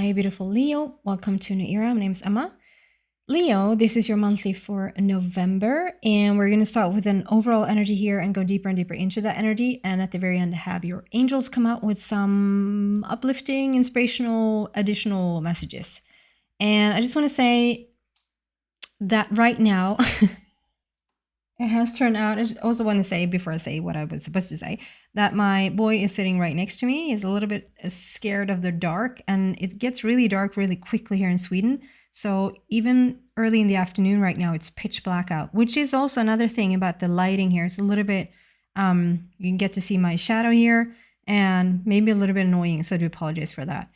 Hi, beautiful Leo. Welcome to New Era. My name is Emma. Leo, this is your monthly for November, and we're going to start with an overall energy here and go deeper and deeper into that energy. And at the very end, have your angels come out with some uplifting, inspirational, additional messages. And I just want to say that right now, it has turned out, I just also want to say, before I say what I was supposed to say, that my boy is sitting right next to me. He's a little bit scared of the dark, and it gets really dark really quickly here in Sweden. So even early in the afternoon right now, it's pitch black out, which is also another thing about the lighting here. It's a little bit, you can get to see my shadow here, and maybe a little bit annoying, so I do apologize for that.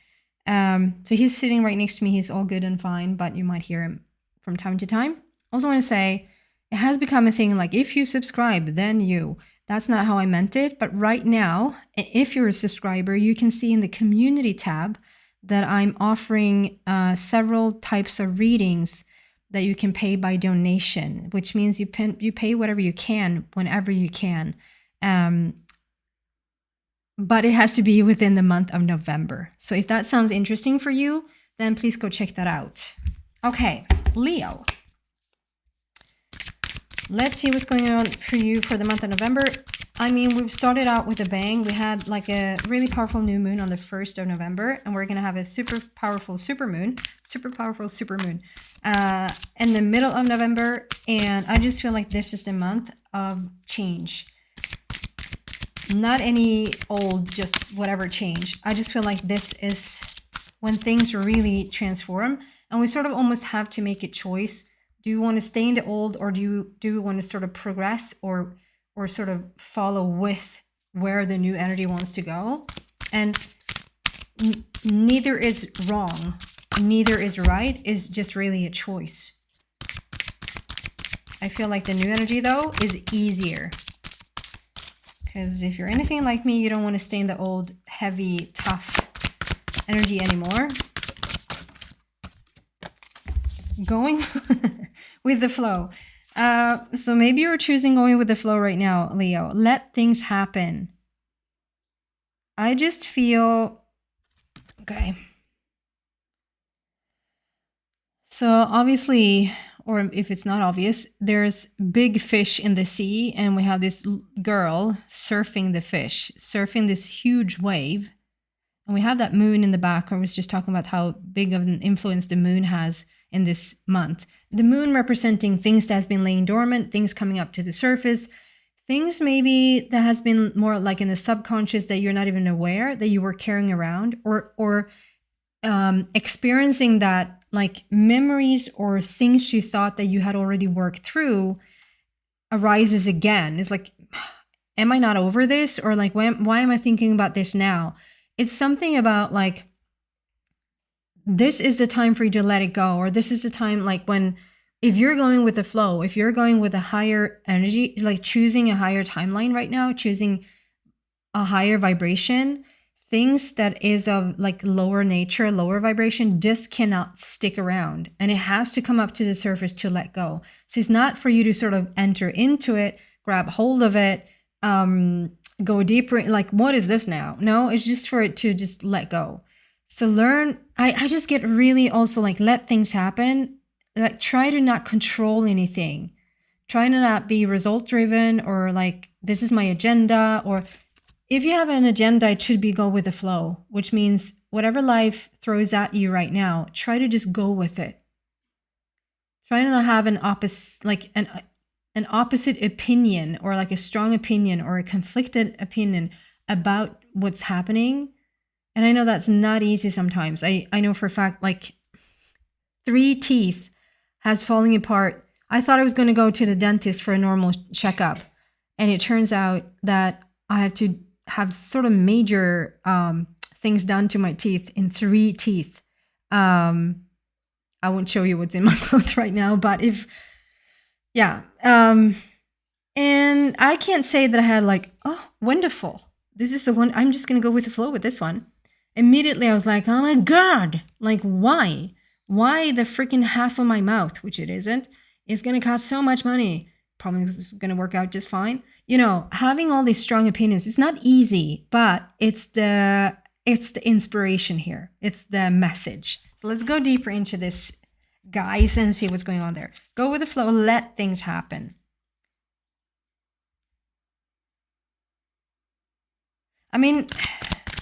So he's sitting right next to me. He's all good and fine, but you might hear him from time to time. Also want to say, it has become a thing like if you subscribe, then you. That's not how I meant it. But right now, if you're a subscriber, you can see in the community tab that I'm offering several types of readings that you can pay by donation, which means you pay whatever you can, whenever you can. But it has to be within the month of November. So if that sounds interesting for you, then please go check that out. Okay, Leo. Let's see what's going on for you for the month of November. I mean, we've started out with a bang. We had like a really powerful new moon on the 1st of November, and we're going to have a super powerful supermoon in the middle of November. And I just feel like this is the month of change. Not any old, just whatever change. I just feel like this is when things really transform, and we sort of almost have to make a choice. Do you want to stay in the old, or do you want to sort of progress or sort of follow with where the new energy wants to go? And neither is wrong, neither is right. It's just really a choice. I feel like the new energy, though, is easier. Because if you're anything like me, you don't want to stay in the old, heavy, tough energy anymore. Going with the flow. So maybe you're choosing going with the flow right now, Leo. Let things happen. I just feel... Okay. So obviously, or if it's not obvious, there's big fish in the sea, and we have this girl surfing the fish, surfing this huge wave. And we have that moon in the back. I was just talking about how big of an influence the moon has in this month. The moon representing things that has been laying dormant, things coming up to the surface, things maybe that has been more like in the subconscious that you're not even aware that you were carrying around, or experiencing that, like memories or things you thought that you had already worked through arises again. It's like, am I not over this? Or like, why am I thinking about this now? It's something about like, this is the time for you to let it go, or this is the time, like when, if you're going with the flow, if you're going with a higher energy, like choosing a higher timeline right now, choosing a higher vibration, things that is of like lower nature, lower vibration, just cannot stick around, and it has to come up to the surface to let go. So it's not for you to sort of enter into it, grab hold of it, go deeper, like what is this now? No, it's just for it to just let go. So learn, I just get really also like, let things happen. Like try to not control anything. Try to not be result driven, or like, this is my agenda. Or if you have an agenda, it should be go with the flow, which means whatever life throws at you right now, try to just go with it. Try to not have an opposite, like an opposite opinion, or like a strong opinion or a conflicted opinion about what's happening. And I know that's not easy sometimes. I know for a fact, like 3 teeth has falling apart. I thought I was going to go to the dentist for a normal checkup, and it turns out that I have to have sort of major things done to my teeth in 3 teeth. I won't show you what's in my mouth right now, but yeah. And I can't say that I had like, oh, wonderful, this is the one, I'm just going to go with the flow with this one. Immediately I was like, oh my God, like why? Why the freaking half of my mouth, which it isn't, is going to cost so much money. Probably is going to work out just fine. You know, having all these strong opinions, it's not easy, but it's the It's the inspiration here. It's the message. So let's go deeper into this, guys, and see what's going on there. Go with the flow. Let things happen. I mean,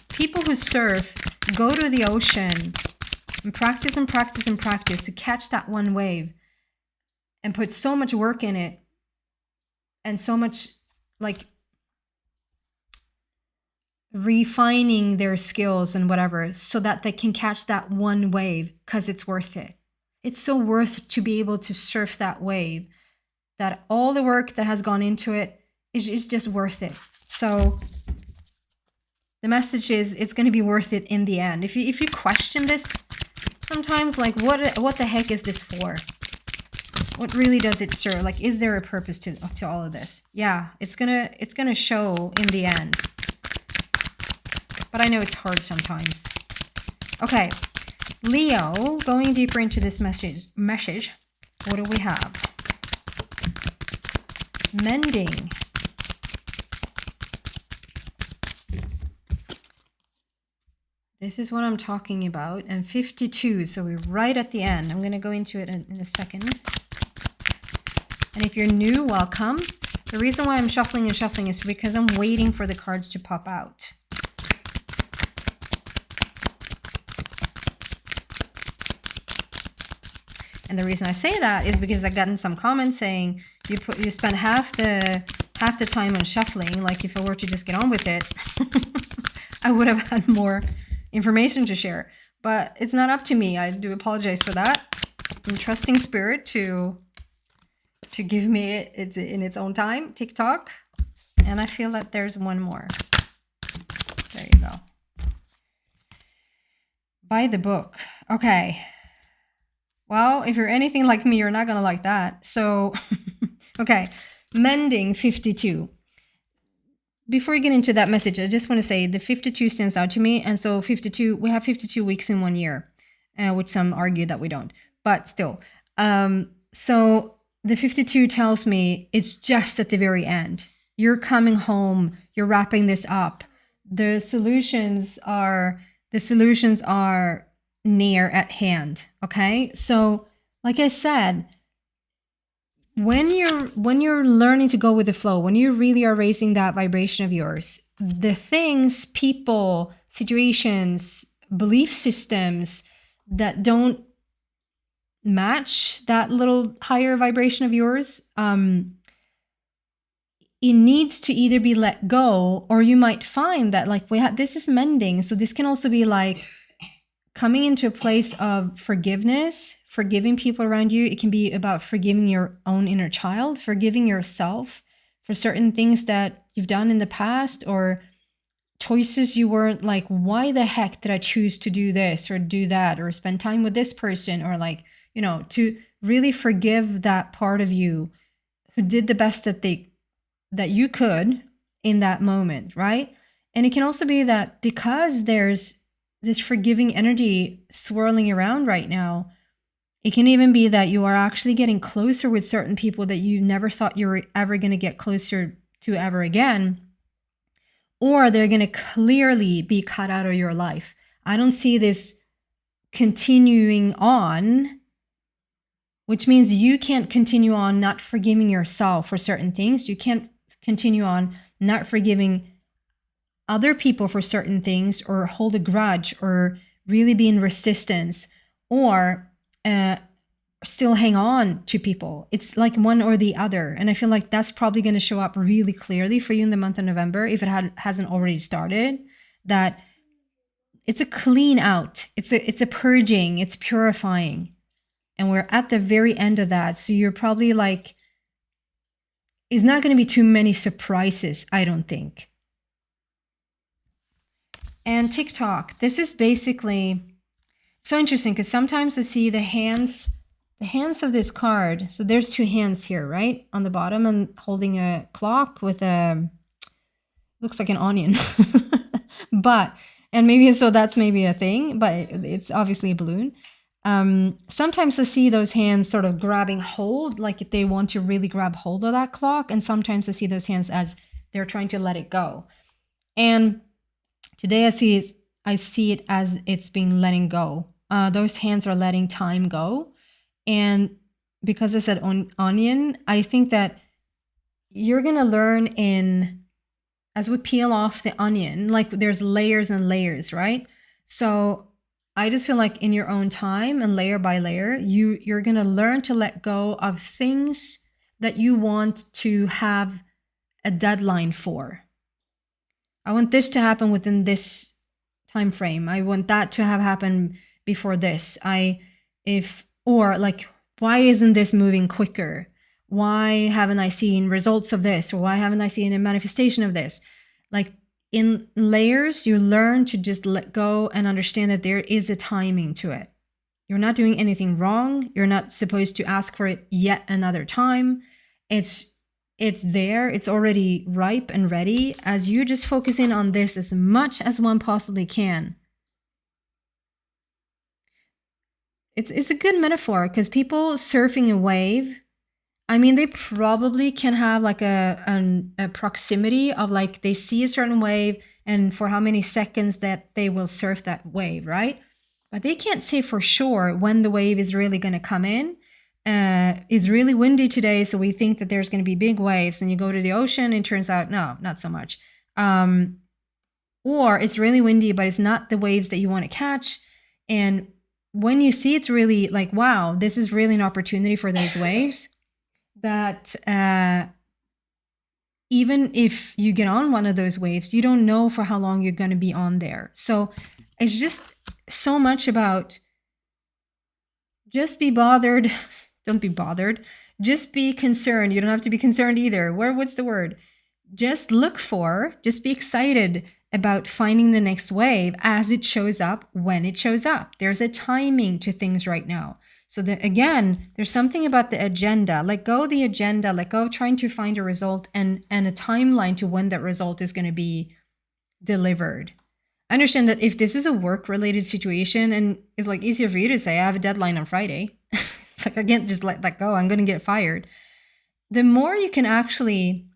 people who surf go to the ocean and practice and practice and practice to catch that one wave and put so much work in it and so much like refining their skills and whatever so that they can catch that one wave because it's worth it. It's so worth to be able to surf that wave that all the work that has gone into it is just worth it. So the message is it's going to be worth it in the end. If you question this sometimes, like what the heck is this for? What really does it serve? Like, is there a purpose to all of this? Yeah, it's gonna show in the end. But I know it's hard sometimes. Okay, Leo, going deeper into this message. What do we have? Mending. This is what I'm talking about. And 52, so we're right at the end. I'm going to go into it in a second. And if you're new, welcome. The reason why I'm shuffling and shuffling is because I'm waiting for the cards to pop out. And the reason I say that is because I've gotten some comments saying you spend half the time on shuffling. Like if I were to just get on with it, I would have had more information to share. But it's not up to me. I do apologize for that. I'm trusting spirit to give me it in its own time, TikTok. And I feel that there's one more. There you go. Buy the book. Okay. Well, if you're anything like me, you're not going to like that. So, okay. Mending 52. Before we get into that message, I just want to say the 52 stands out to me. And so 52, we have 52 weeks in 1 year, which some argue that we don't. But still. So the 52 tells me it's just at the very end. You're coming home. You're wrapping this up. The solutions are near at hand. Okay. So like I said, when you're learning to go with the flow, when you really are raising that vibration of yours, the things, people, situations, belief systems that don't match that little higher vibration of yours, it needs to either be let go, or you might find that like this is mending. So this can also be like coming into a place of forgiveness, forgiving people around you. It can be about forgiving your own inner child, forgiving yourself for certain things that you've done in the past, or choices you weren't like, why the heck did I choose to do this or do that, or spend time with this person, or like, you know, to really forgive that part of you who did the best that you could in that moment, right? And it can also be that because there's this forgiving energy swirling around right now, it can even be that you are actually getting closer with certain people that you never thought you were ever going to get closer to ever again, or they're going to clearly be cut out of your life. I don't see this continuing on, which means you can't continue on not forgiving yourself for certain things. You can't continue on not forgiving other people for certain things, or hold a grudge, or really be in resistance, or still hang on to people. It's like one or the other. And I feel like that's probably going to show up really clearly for you in the month of November, if it hasn't already started, that it's a clean out. It's a purging, it's purifying. And we're at the very end of that. So you're probably like, it's not going to be too many surprises, I don't think. And TikTok, this is basically so interesting because sometimes I see the hands of this card. So there's two hands here, right? On the bottom, and holding a clock with looks like an onion. And maybe, so that's maybe a thing, but it's obviously a balloon. Sometimes I see those hands sort of grabbing hold, like they want to really grab hold of that clock. And sometimes I see those hands as they're trying to let it go. And today I see I see it as it's being letting go. Those hands are letting time go. And because I said onion, I think that you're going to learn as we peel off the onion, like there's layers and layers, right? So I just feel like in your own time and layer by layer, you're going to learn to let go of things that you want to have a deadline for. I want this to happen within this time frame. I want that to have happened before this. Or like, why isn't this moving quicker? Why haven't I seen results of this? Or why haven't I seen a manifestation of this? Like in layers, you learn to just let go and understand that there is a timing to it. You're not doing anything wrong. You're not supposed to ask for it yet another time. It's there. It's already ripe and ready as you just focus in on this as much as one possibly can. It's a good metaphor because people surfing a wave, I mean, they probably can have like a proximity of like they see a certain wave and for how many seconds that they will surf that wave, right? But they can't say for sure when the wave is really going to come in. It's really windy today, so we think that there's going to be big waves, and you go to the ocean and it turns out, no, not so much. Or it's really windy, but it's not the waves that you want to catch. And when you see it's really like, wow, this is really an opportunity for those waves, that even if you get on one of those waves, you don't know for how long you're going to be on there. So it's just so much about just be bothered. Don't be bothered. Just be concerned. You don't have to be concerned either. What's the word? Just be excited about finding the next wave as it shows up when it shows up. There's a timing to things right now. So again, there's something about the agenda. Let go of the agenda. Let go of trying to find a result and a timeline to when that result is going to be delivered. I understand that if this is a work-related situation and it's like easier for you to say, I have a deadline on Friday. It's like, I can't just let that go. I'm going to get fired. The more you can actually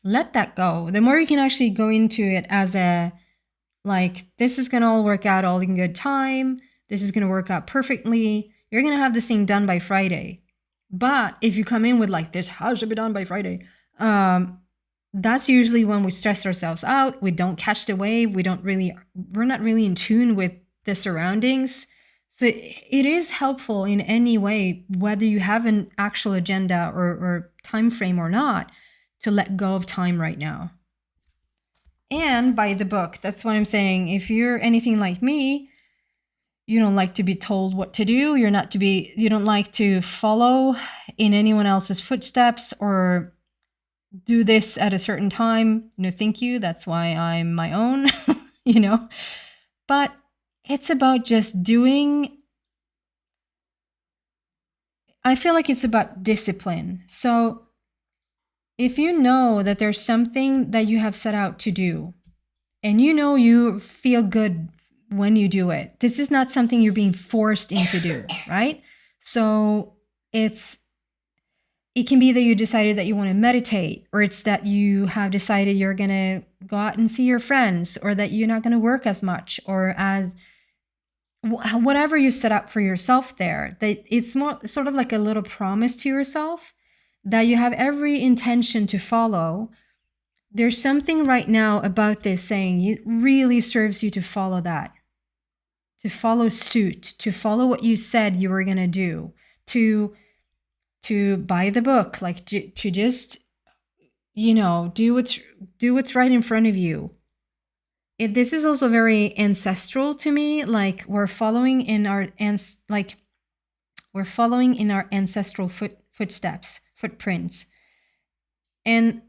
let that go, the more you can actually go into it as a, like, this is going to all work out all in good time. This is going to work out perfectly. You're going to have the thing done by Friday. But if you come in with like, this has to be done by Friday, that's usually when we stress ourselves out. We don't catch the wave. We're not really in tune with the surroundings. So it is helpful in any way, whether you have an actual agenda or time frame or not, to let go of time right now. And buy the book. That's what I'm saying. If you're anything like me, you don't like to be told what to do. You don't like to follow in anyone else's footsteps or do this at a certain time. No, thank you. That's why I'm my own, But it's about just doing. I feel like it's about discipline. So if you know that there's something that you have set out to do, and you feel good when you do it, this is not something you're being forced into do, right? So it can be that you decided that you want to meditate, or it's that you have decided you're going to go out and see your friends, or that you're not going to work as much, or as whatever you set up for yourself there, that it's more sort of like a little promise to yourself that you have every intention to follow. There's something right now about this saying it really serves you to follow that, to follow suit, to follow what you said you were going to do, to buy the book, like to just, do what's right in front of you. This is also very ancestral to me. Like we're following in our ancestral footprints. And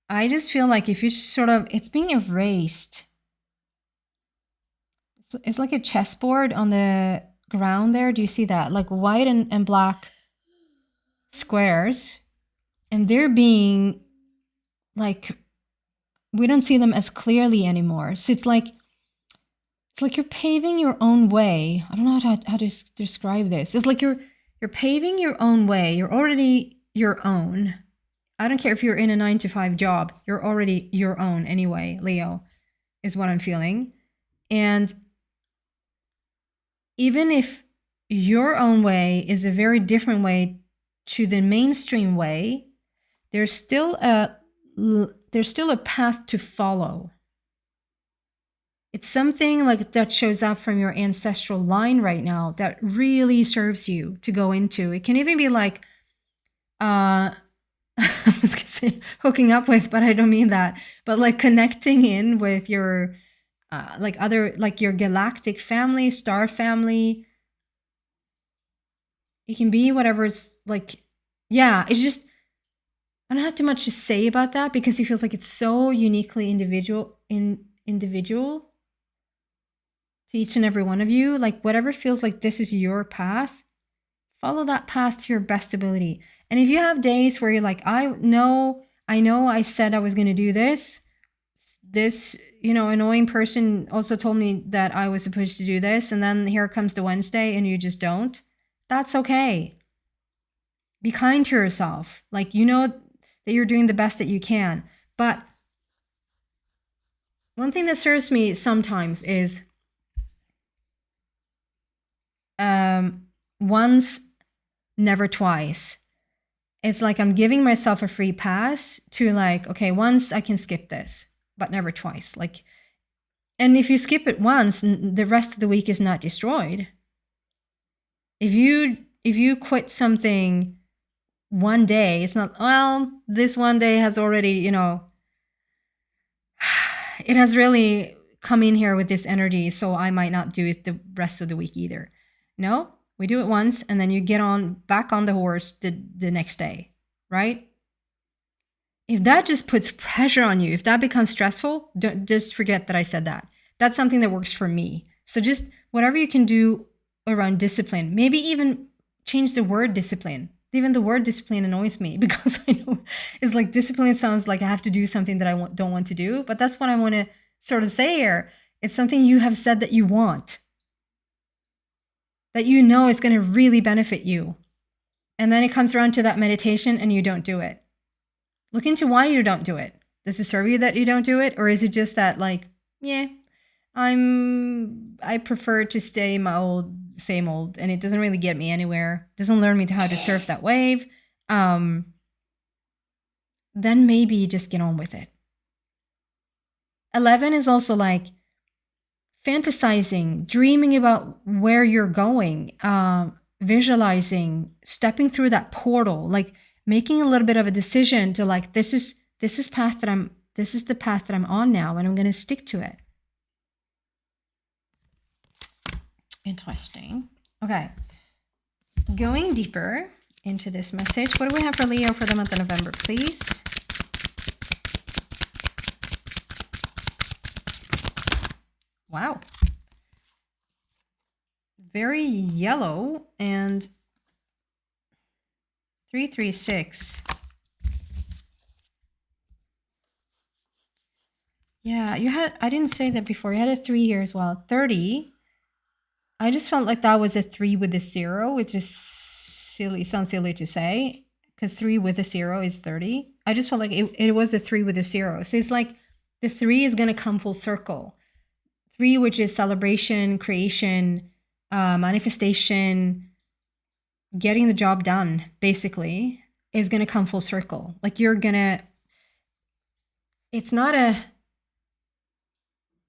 I just feel like if you it's being erased. It's like a chessboard on the ground there. Do you see that? Like white and black squares. And they're being like, we don't see them as clearly anymore. So it's like you're paving your own way. I don't know how to describe this. It's like you're paving your own way. You're already your own. I don't care if you're in a 9-to-5 job. You're already your own anyway, Leo. is what I'm feeling. And even if your own way is a very different way to the mainstream way, there's still a path to follow. It's something like that shows up from your ancestral line right now that really serves you to go into. It can even be like, I was gonna say hooking up with, but I don't mean that. But like connecting in with your, like your galactic family, star family. It can be whatever's like, yeah. It's just I don't have too much to say about that because it feels like it's so uniquely individual to each and every one of you. Like whatever feels like this is your path, follow that path to your best ability. And if you have days where you're like, I know I said I was going to do this, annoying person also told me that I was supposed to do this, and then here comes the Wednesday and you just don't, that's okay. Be kind to yourself. Like, you know that you're doing the best that you can. But one thing that serves me sometimes is once, never twice. It's like I'm giving myself a free pass to like, okay, once I can skip this, but never twice. Like, and if you skip it once, the rest of the week is not destroyed. If you quit something one day, it's not, well, this one day has already, it has really come in here with this energy, so I might not do it the rest of the week either. No, we do it once and then you get back on the horse the next day, right? If that just puts pressure on you, if that becomes stressful, don't just forget that I said that. That's something that works for me. So just whatever you can do around discipline, maybe even change the word discipline. Even the word discipline annoys me because I know it's like discipline sounds like I have to do something that I don't want to do, but that's what I want to sort of say here. It's something you have said that you want, that you know is going to really benefit you. And then it comes around to that meditation and you don't do it. Look into why you don't do it. Does it serve you that you don't do it? Or is it just that like, yeah, I prefer to stay my same old, and it doesn't really get me anywhere. It doesn't learn me how to surf that wave. Then maybe just get on with it. 11 is also like fantasizing, dreaming about where you're going, visualizing, stepping through that portal, like making a little bit of a decision to like, this is the path that I'm on now, and I'm going to stick to it. Interesting. Okay. Going deeper into this message, what do we have for Leo for the month of November, please? Wow. Very yellow, and 336. Yeah, I didn't say that before. You had a 3 here as well. 30. I just felt like that was a 3 with a 0, which is silly. Sounds silly to say because 3 with a 0 is 30. I just felt like it was a 3 with a 0. So it's like the 3 is going to come full circle. 3, which is celebration, creation, manifestation, getting the job done, basically, is going to come full circle. Like you're going to, it's not a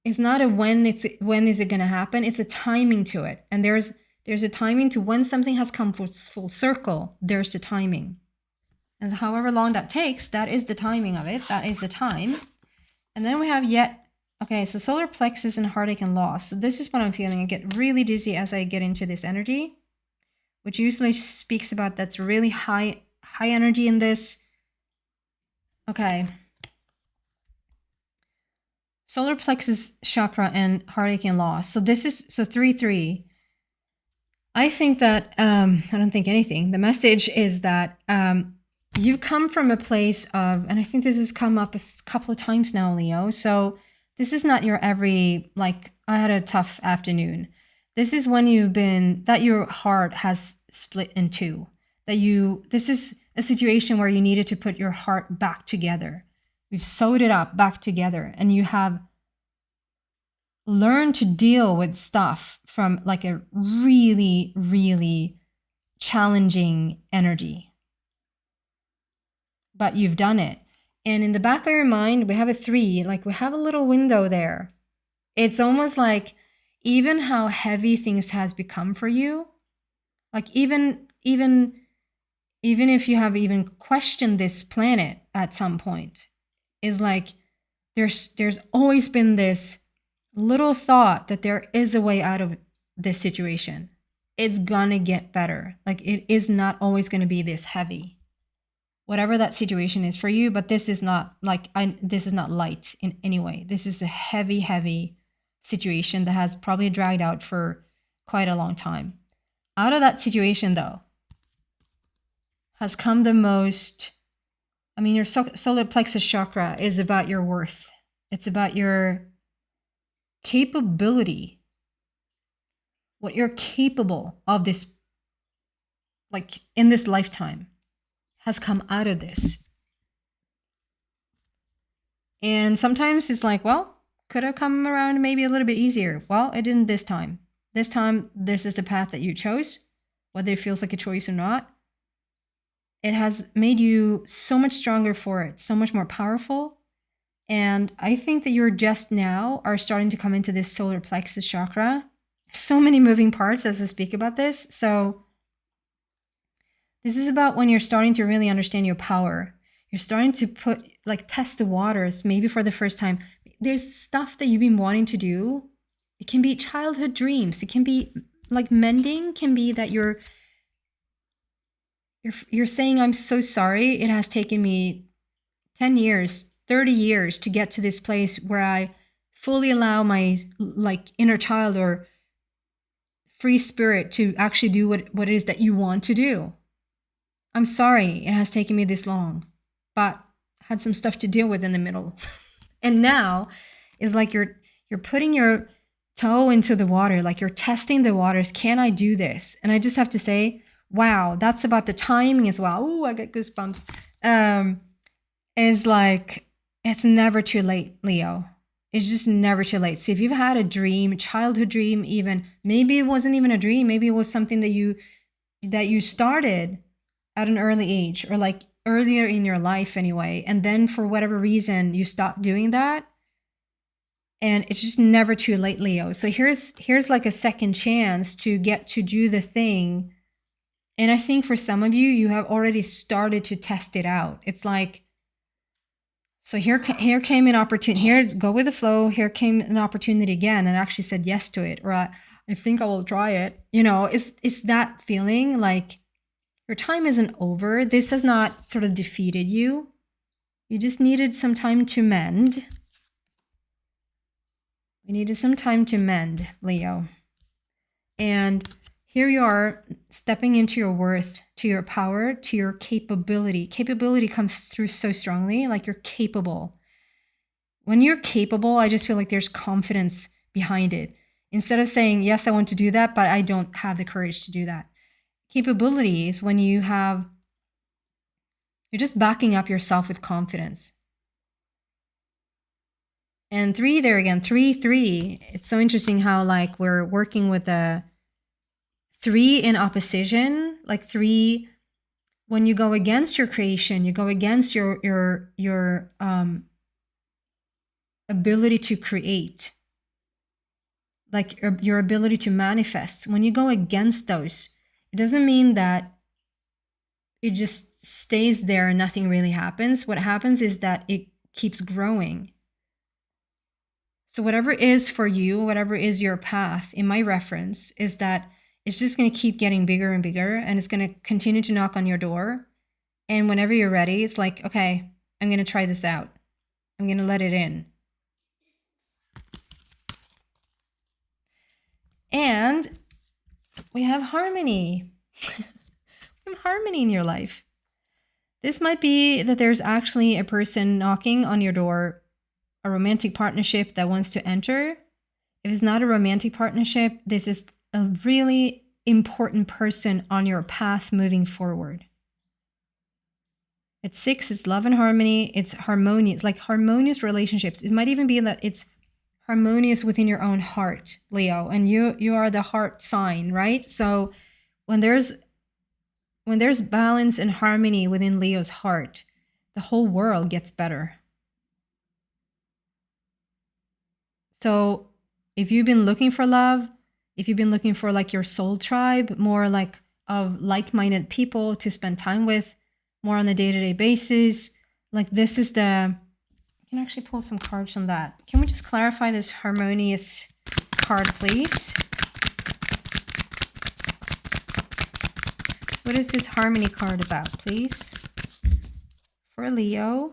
when is it going to happen? It's a timing to it. And there's a timing to when something has come full circle, there's the timing. And however long that takes, that is the timing of it. That is the time. And then we have okay, so solar plexus and heartache and loss. So this is what I'm feeling. I get really dizzy as I get into this energy, which usually speaks about that's really high energy in this. Okay. Solar plexus chakra and heartache and loss. So this is 3-3. I think that I don't think anything. The message is that you've come from a place of, and I think this has come up a couple of times now, Leo. So this is not your every, like, I had a tough afternoon. This is when that your heart has split in two. This is a situation where you needed to put your heart back together. We've sewed it up back together, and you have learn to deal with stuff from like a really, really challenging energy. But you've done it. And in the back of your mind, we have a 3, like we have a little window there. It's almost like even how heavy things has become for you, like even if you have even questioned this planet at some point, is like there's always been this little thought that there is a way out of this situation. It's gonna get better. Like it is not always gonna be this heavy. Whatever that situation is for you, but this is not like this is not light in any way. This is a heavy, heavy situation that has probably dragged out for quite a long time. Out of that situation, though, has come the most. I mean, your solar plexus chakra is about your worth. It's about your capability, what you're capable of this, like in this lifetime, has come out of this. And sometimes it's like, well, could have come around maybe a little bit easier. Well, it didn't this time. This time, this is the path that you chose, whether it feels like a choice or not. It has made you so much stronger for it, so much more powerful. And I think that you're just now are starting to come into this solar plexus chakra. So many moving parts as I speak about this. So this is about when you're starting to really understand your power. You're starting to test the waters, maybe for the first time. There's stuff that you've been wanting to do. It can be childhood dreams. It can be like mending, can be that you're saying, I'm so sorry. It has taken me 10 years, 30 years to get to this place where I fully allow my like inner child or free spirit to actually do what it is that you want to do. I'm sorry it has taken me this long, but had some stuff to deal with in the middle. And now is like you're putting your toe into the water, like you're testing the waters. Can I do this? And I just have to say, wow, that's about the timing as well. Ooh, I get goosebumps. Is like, it's never too late, Leo. It's just never too late. So if you've had a dream, childhood dream, even maybe it wasn't even a dream, maybe it was something that you started at an early age or like earlier in your life anyway, and then for whatever reason you stopped doing that, and it's just never too late, Leo. So here's like a second chance to get to do the thing. And I think for some of you, you have already started to test it out. It's like, so here came an opportunity. Here, go with the flow. Here came an opportunity again, and I actually said yes to it, or I think I will try it. You know, it's that feeling like your time isn't over. This has not sort of defeated you. You just needed some time to mend. We needed some time to mend, Leo. And here you are stepping into your worth, to your power, to your capability. Capability comes through so strongly, like you're capable. When you're capable, I just feel like there's confidence behind it. Instead of saying, yes, I want to do that, but I don't have the courage to do that. Capability is when you're just backing up yourself with confidence. And 3 there again, 3. It's so interesting how like we're working with a 3 in opposition, like 3, when you go against your creation, you go against your ability to create, like your ability to manifest. When you go against those, it doesn't mean that it just stays there and nothing really happens. What happens is that it keeps growing. So whatever is for you, whatever is your path, in my reference, is that it's just going to keep getting bigger and bigger, and it's going to continue to knock on your door. And whenever you're ready, it's like, okay, I'm going to try this out. I'm going to let it in. And we have harmony. We have harmony in your life. This might be that there's actually a person knocking on your door, a romantic partnership that wants to enter. If it's not a romantic partnership, this is a really important person on your path moving forward. It's 6, it's love and harmony, it's harmonious, like harmonious relationships. It might even be that it's harmonious within your own heart, Leo, and you are the heart sign, right? So when there's balance and harmony within Leo's heart, the whole world gets better. So if you've been looking for love, if you've been looking for like your soul tribe, more like of like-minded people to spend time with more on a day-to-day basis, like this is the, I can actually pull some cards on that. Can we just clarify this harmonious card, please? What is this harmony card about, please? For Leo.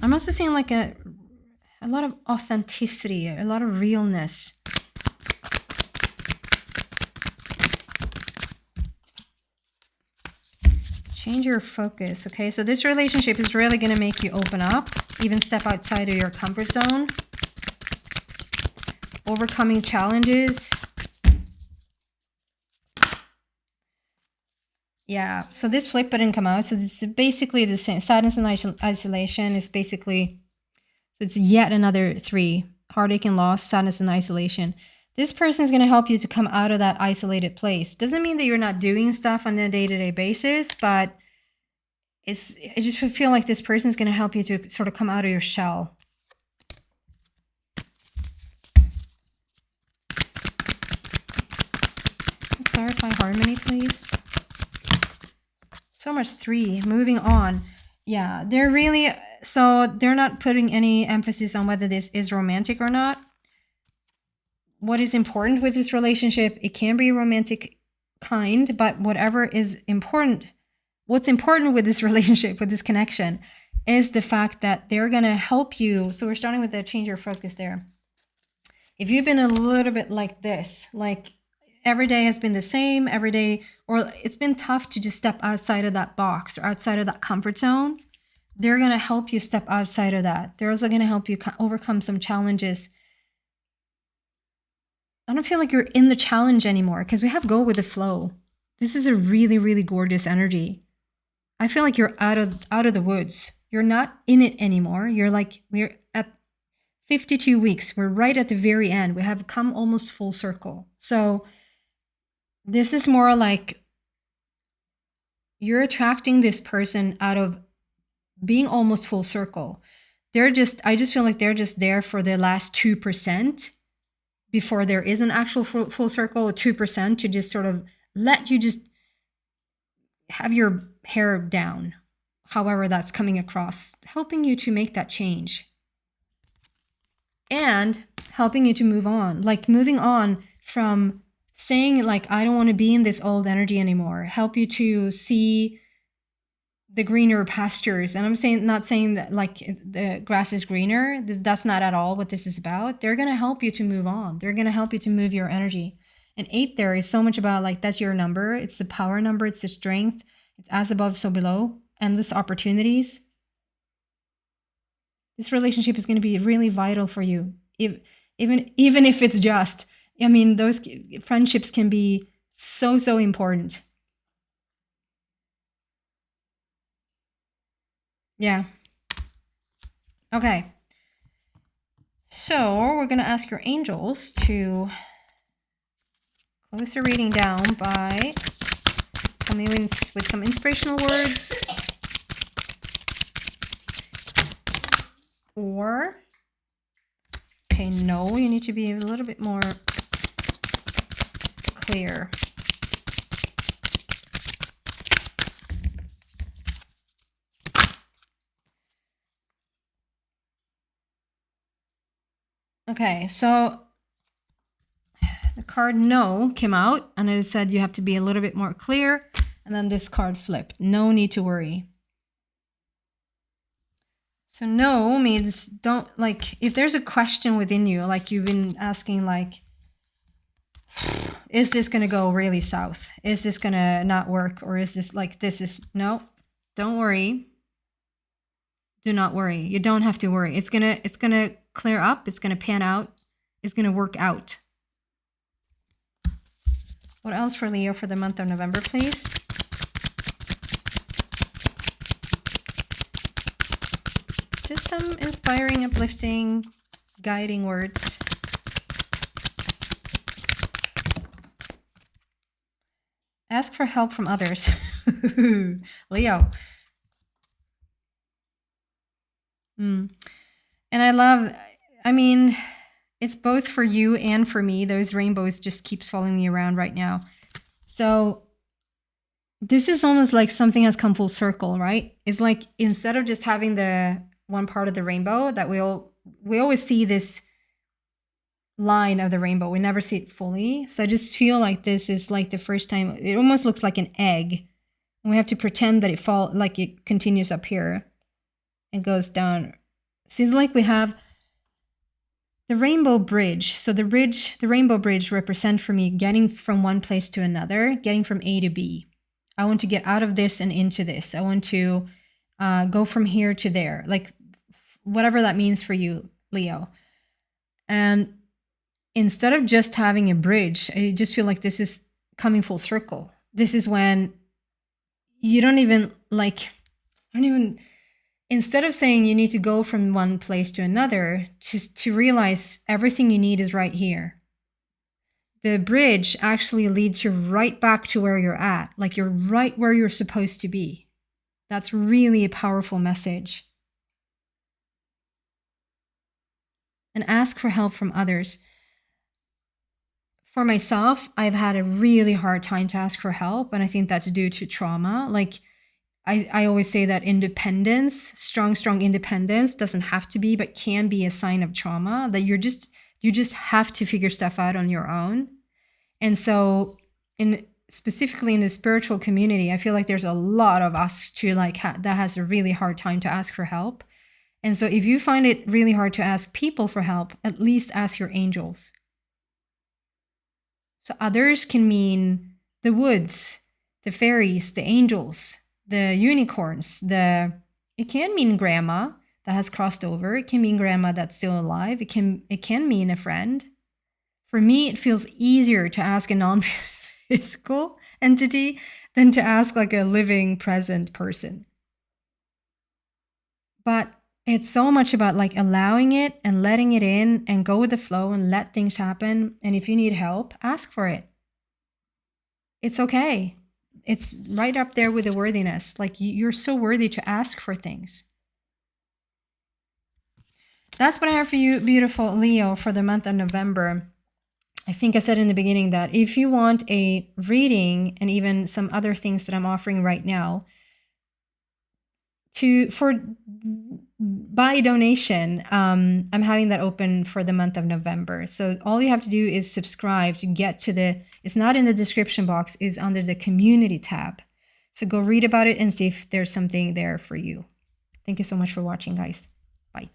I'm also seeing like a lot of authenticity, a lot of realness. Change your focus, okay? So this relationship is really going to make you open up, even step outside of your comfort zone. Overcoming challenges. Yeah, so this flip didn't come out. So this is basically the same. Sadness and isolation is basically, so it's yet another 3. Heartache and loss, sadness and isolation. This person is going to help you to come out of that isolated place. Doesn't mean that you're not doing stuff on a day-to-day basis, but I just feel like this person is going to help you to sort of come out of your shell. Clarify harmony, please. So much 3. Moving on. Yeah, they're really, so they're not putting any emphasis on whether this is romantic or not. What is important with this relationship, it can be romantic kind, but whatever is important, what's important with this relationship, with this connection, is the fact that they're going to help you. So we're starting with the change your focus there. If you've been a little bit like this, like every day has been the same, every day, or it's been tough to just step outside of that box or outside of that comfort zone, they're going to help you step outside of that. They're also going to help you overcome some challenges. I don't feel like you're in the challenge anymore because we have go with the flow. This is a really, really gorgeous energy. I feel like you're out of the woods. You're not in it anymore. You're like, we're at 52 weeks. We're right at the very end. We have come almost full circle. So this is more like you're attracting this person out of being almost full circle. I just feel like they're just there for the last 2%. Before there is an actual full circle, 2%, to just sort of let you just have your hair down, however that's coming across, helping you to make that change and helping you to move on, like moving on from saying like, I don't want to be in this old energy anymore, help you to see the greener pastures. And I'm not saying that like the grass is greener. That's not at all what this is about. They're going to help you to move on. They're going to help you to move your energy. And 8 there is so much about like, that's your number. It's the power number. It's the strength. It's as above, so below. Endless opportunities. This relationship is going to be really vital for you. Even if it's just, I mean, those friendships can be so important. Yeah. Okay. So we're going to ask your angels to close the reading down by coming in with some inspirational words. Or, okay, no, you need to be a little bit more clear. Okay, so the card no came out and it said you have to be a little bit more clear. And then this card flipped. No need to worry. So no means don't, like, if there's a question within you, like you've been asking, like, is this going to go really south? Is this going to not work? Or is this like, this is, no, don't worry. Do not worry. You don't have to worry. It's going to clear up. It's going to pan out. It's going to work out. What else for Leo for the month of November, please? Just some inspiring, uplifting, guiding words. Ask for help from others. Leo. And I love, I mean, it's both for you and for me. Those rainbows just keeps following me around right now. So this is almost like something has come full circle, right? It's like instead of just having the one part of the rainbow that we always see this line of the rainbow. We never see it fully. So I just feel like this is like the first time. It almost looks like an egg. And we have to pretend that it continues up here and goes down. Seems like we have the rainbow bridge. So the rainbow bridge represent for me getting from one place to another, getting from A to B. I want to get out of this and into this. I want to go from here to there, like whatever that means for you, Leo. And instead of just having a bridge, I just feel like this is coming full circle. This is when you instead of saying you need to go from one place to another, to realize everything you need is right here. The bridge actually leads you right back to where you're at, like you're right where you're supposed to be. That's really a powerful message. And ask for help from others. For myself, I've had a really hard time to ask for help, and I think that's due to trauma. Like I always say that independence, strong independence doesn't have to be, but can be a sign of trauma, that you just have to figure stuff out on your own. And so specifically in the spiritual community, I feel like there's a lot of us that has a really hard time to ask for help. And so if you find it really hard to ask people for help, at least ask your angels. So others can mean the woods, the fairies, the angels, the unicorns. It can mean grandma that has crossed over. It can mean grandma that's still alive. It can mean a friend. For me, it feels easier to ask a non-physical entity than to ask like a living, present person. But it's so much about like allowing it and letting it in and go with the flow and let things happen. And if you need help, ask for it. It's okay. It's right up there with the worthiness. Like you're so worthy to ask for things. That's what I have for you, beautiful Leo, for the month of November. I think I said in the beginning that if you want a reading and even some other things that I'm offering right now, by donation, I'm having that open for the month of November. So all you have to do is subscribe to get to it's not in the description box, it's under the community tab. So go read about it and see if there's something there for you. Thank you so much for watching, guys. Bye.